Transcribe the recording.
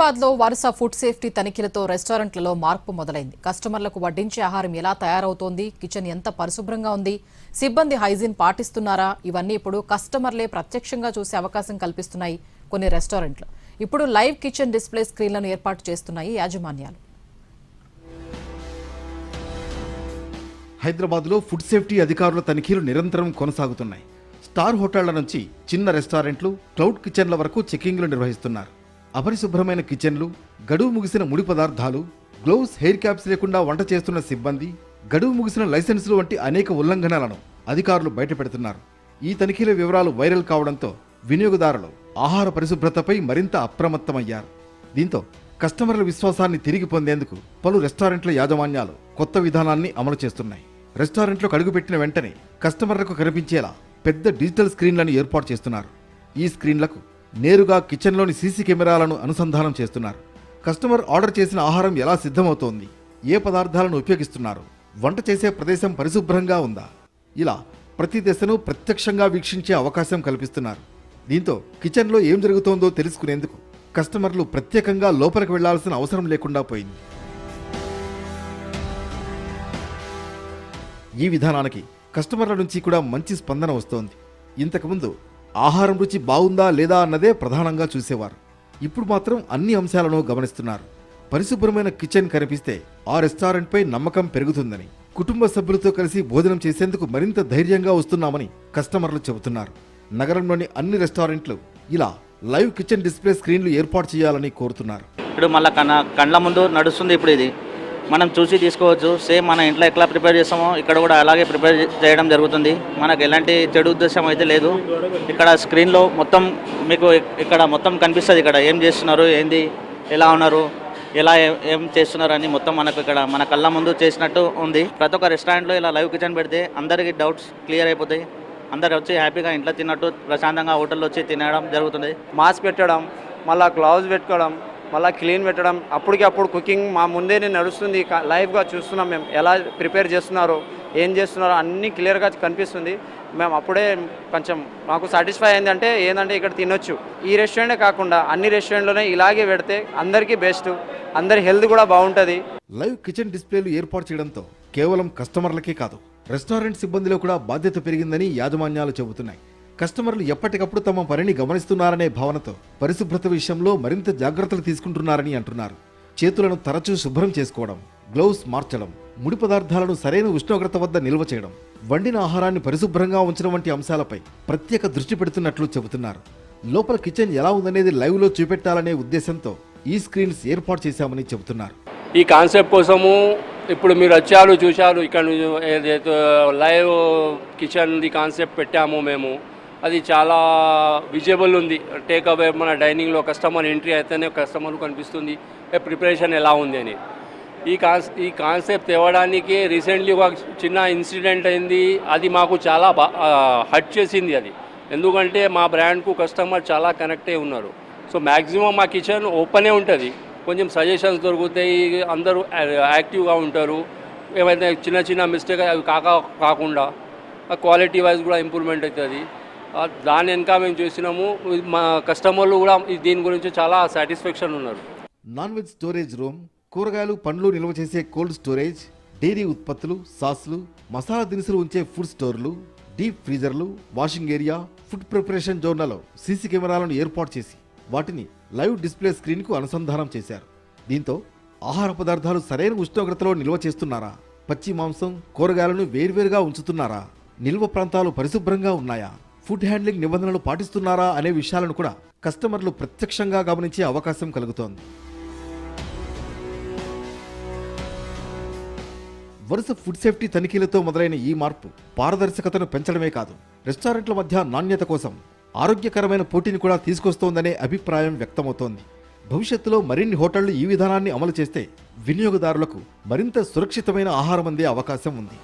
హైదరాబాద్లో వరుస food safety తనిఖీలతో రెస్టారెంట్లలో మార్పు మొదలైంది. కస్టమర్లకు వడ్డించే ఆహారం ఎలా తయారవుతోంది, కిచెన్ ఎంత పరిశుభ్రంగా ఉంది, సిబ్బంది హైజీన్ పాటిస్తున్నారా, ఇవన్నీ ఇప్పుడు కస్టమర్లే ప్రత్యక్షంగా చూసే అవకాశం కల్పిస్తున్నాయి కొన్ని రెస్టారెంట్లు. ఇప్పుడు లైవ్ కిచెన్ డిస్ప్లే స్క్రీన్లను ఏర్పాటు చేస్తున్నాయి యాజమాన్యాలు. హైదరాబాద్లో ఫుడ్ సేఫ్టీ అధికారుల తనిఖీలు నిరంతరం కొనసాగుతున్నాయి. స్టార్ హోటళ్ల నుంచి చిన్న రెస్టారెంట్లు, క్లౌడ్ కిచెన్ల వరకు చెకింగ్లు నిర్వహిస్తున్నారు. అపరిశుభ్రమైన కిచెన్లు, గడువు ముగిసిన ముడి పదార్థాలు, గ్లోవ్స్, హెయిర్ క్యాప్స్ లేకుండా వంట చేస్తున్న సిబ్బంది, గడువు ముగిసిన లైసెన్సులు వంటి అనేక ఉల్లంఘనలను అధికారులు బయటపెడుతున్నారు. ఈ తనిఖీల వివరాలు వైరల్ కావడంతో వినియోగదారులు ఆహార పరిశుభ్రతపై మరింత అప్రమత్తమయ్యారు. దీంతో కస్టమర్ల విశ్వాసాన్ని తిరిగి పొందేందుకు పలు రెస్టారెంట్ల యాజమాన్యాలు కొత్త విధానాన్ని అమలు చేస్తున్నాయి. రెస్టారెంట్లోకి అడుగుపెట్టిన వెంటనే కస్టమర్లకు కనిపించేలా పెద్ద డిజిటల్ స్క్రీన్లను ఏర్పాటు చేస్తున్నారు. ఈ స్క్రీన్లకు నేరుగా కిచెన్లోని సీసీ కెమెరాలను అనుసంధానం చేస్తున్నారు. కస్టమర్ ఆర్డర్ చేసిన ఆహారం ఎలా సిద్ధమవుతోంది, ఏ పదార్థాలను ఉపయోగిస్తున్నారు, వంట చేసే ప్రదేశం పరిశుభ్రంగా ఉందా, ఇలా ప్రతి దశను ప్రత్యక్షంగా వీక్షించే అవకాశం కల్పిస్తున్నారు. దీంతో కిచెన్లో ఏం జరుగుతోందో తెలుసుకునేందుకు కస్టమర్లు ప్రత్యేకంగా లోపలికి వెళ్లాల్సిన అవసరం లేకుండా పోయింది. ఈ విధానానికి కస్టమర్ల నుంచి కూడా మంచి స్పందన వస్తోంది. ఇంతకుముందు ఆహారం రుచి బాగుందా లేదా అన్నదే ప్రధానంగా చూసేవారు. ఇప్పుడు మాత్రం అన్ని అంశాలను గమనిస్తున్నారు. పరిశుభ్రమైన కిచెన్ కనిపిస్తే ఆ రెస్టారెంట్పై నమ్మకం పెరుగుతుందని, కుటుంబ సభ్యులతో కలిసి భోజనం చేసేందుకు మరింత ధైర్యంగా వస్తున్నామని కస్టమర్లు చెబుతున్నారు. నగరంలోని అన్ని రెస్టారెంట్లు ఇలా లైవ్ కిచెన్ డిస్ప్లే స్క్రీన్లు ఏర్పాటు చేయాలని కోరుతున్నారు. ఇప్పుడు మళ్ళీ కళ్ళ ముందు నడుస్తుంది. ఇప్పుడు ఇది మనం చూసి తీసుకోవచ్చు. సేమ్ మన ఇంట్లో ఎట్లా ప్రిపేర్ చేస్తామో ఇక్కడ కూడా అలాగే ప్రిపేర్ చేయడం జరుగుతుంది. మనకు ఎలాంటి చెడు ఉద్దేశం అయితే లేదు. ఇక్కడ స్క్రీన్లో మొత్తం మీకు ఇక్కడ మొత్తం కనిపిస్తుంది. ఇక్కడ ఏం చేస్తున్నారు, ఏంది, ఎలా ఉన్నారు, ఎలా ఏం చేస్తున్నారు అని మొత్తం మనకు ఇక్కడ మన కళ్ళ ముందు చేసినట్టు ఉంది. ప్రతి ఒక్క రెస్టారెంట్లో ఇలా లైవ్ కిచెన్ పెడితే అందరికీ డౌట్స్ క్లియర్ అయిపోతాయి. అందరు వచ్చి హ్యాపీగా ఇంట్లో తిన్నట్టు ప్రశాంతంగా హోటల్లో వచ్చి తినడం జరుగుతుంది. మాస్క్ పెట్టడం, మళ్ళీ గ్లౌజ్ పెట్టుకోవడం, మళ్ళీ క్లీన్ పెట్టడం, అప్పటికప్పుడు కుకింగ్ మా ముందే నడుస్తుంది. లైవ్గా చూస్తున్నాం మేము ఎలా ప్రిపేర్ చేస్తున్నారో, ఏం చేస్తున్నారో అన్నీ క్లియర్గా కనిపిస్తుంది. మేము అప్పుడే కొంచెం మాకు సాటిస్ఫై అయిందంటే ఏంటంటే ఇక్కడ తినొచ్చు. ఈ రెస్టారెంటే కాకుండా అన్ని రెస్టారెంట్లోనే ఇలాగే పెడితే అందరికీ బెస్ట్, అందరి హెల్త్ కూడా బాగుంటుంది. లైవ్ కిచెన్ డిస్ప్లేలు ఏర్పాటు చేయడంతో కేవలం కస్టమర్లకే కాదు, రెస్టారెంట్ సిబ్బందిలో కూడా బాధ్యత పెరిగిందని యాజమాన్యాలు చెబుతున్నాయి. కస్టమర్లు ఎప్పటికప్పుడు తమ పనిని గమనిస్తున్నారనే భావనతో పరిశుభ్రత విషయంలో మరింత జాగ్రత్తలు తీసుకుంటున్నారని అంటున్నారు. చేతులను తరచూ శుభ్రం చేసుకోవడం, గ్లౌస్ మార్చడం, ముడి పదార్థాలను సరైన ఉష్ణోగ్రత వద్ద నిల్వ చేయడం, వండిన ఆహారాన్ని పరిశుభ్రంగా ఉంచడం వంటి అంశాలపై ప్రత్యేక దృష్టి పెడుతున్నట్లు చెబుతున్నారు. లోపల కిచెన్ ఎలా ఉందనేది లైవ్లో చూపెట్టాలనే ఉద్దేశంతో ఈ స్క్రీన్స్ ఏర్పాటు చేశామని చెబుతున్నారు. ఈ కాన్సెప్ట్ కోసము ఇప్పుడు మీరు వచ్చారు, చూశారు, ఇక్కడ ఏదైతే లైవ్ కిచెన్ది కాన్సెప్ట్ పెట్టాము మేము, అది చాలా విజిబుల్ ఉంది. టేక్ అవే మన డైనింగ్లో కస్టమర్ ఎంట్రీ అయితేనే కస్టమర్ కనిపిస్తుంది ప్రిపరేషన్ ఎలా ఉంది అని. ఈ కాన్సెప్ట్ తేవడానికి రీసెంట్లీ ఒక చిన్న ఇన్సిడెంట్ అయింది. అది మాకు చాలా హర్ట్ చేసింది అది. ఎందుకంటే మా బ్రాండ్కు కస్టమర్ చాలా కనెక్ట్ అయి ఉన్నారు. సో మ్యాక్సిమం మా కిచెన్ ఓపెనే ఉంటుంది. కొంచెం సజెషన్స్ దొరుకుతాయి, అందరూ యాక్టివ్గా ఉంటారు. ఏమైతే చిన్న చిన్న మిస్టేక్ అవి కాకుండా క్వాలిటీ వైజ్ కూడా ఇంప్రూవ్మెంట్ అవుతుంది. దాని వెనక మేము చేసినాము. మా కస్టమర్లు కూడా దీని గురించి చాలా సాటిస్ఫాక్షన్ ఉన్నారు. నాన్ వెజ్ స్టోరేజ్ రూమ్, కూరగాయలు, పండ్లు నిల్వ చేసే కోల్డ్ స్టోరేజ్, డైరీ ఉత్పత్తులు, సాస్లు, మసాలా దినుసులు ఉంచే ఫుడ్ స్టోర్లు, డీప్ ఫ్రీజర్లు, వాషింగ్ ఏరియా, ఫుడ్ ప్రిపరేషన్ జోన్లలో సీసీ కెమెరాలను ఏర్పాటు చేసి వాటిని లైవ్ డిస్ప్లే స్క్రీన్కు అనుసంధానం చేశారు. దీంతో ఆహార పదార్థాలు సరైన ఉష్ణోగ్రతలో నిల్వ చేస్తున్నారా, పచ్చి మాంసం, కూరగాయలను వేర్వేరుగా ఉంచుతున్నారా, నిల్వ ప్రాంతాలు పరిశుభ్రంగా ఉన్నాయా, ఫుడ్ హ్యాండ్లింగ్ నిబంధనలు పాటిస్తున్నారా అనే విషయాలను కూడా కస్టమర్లు ప్రత్యక్షంగా గమనించే అవకాశం కలుగుతోంది. వరుస ఫుడ్ సేఫ్టీ తనిఖీలతో మొదలైన ఈ మార్పు పారదర్శకతను పెంచడమే కాదు, రెస్టారెంట్ల మధ్య నాణ్యత కోసం ఆరోగ్యకరమైన పోటీని కూడా తీసుకొస్తోందనే అభిప్రాయం వ్యక్తమవుతోంది. భవిష్యత్తులో మరిన్ని హోటళ్లు ఈ విధానాన్ని అమలు చేస్తే వినియోగదారులకు మరింత సురక్షితమైన ఆహారం అందే అవకాశం ఉంది.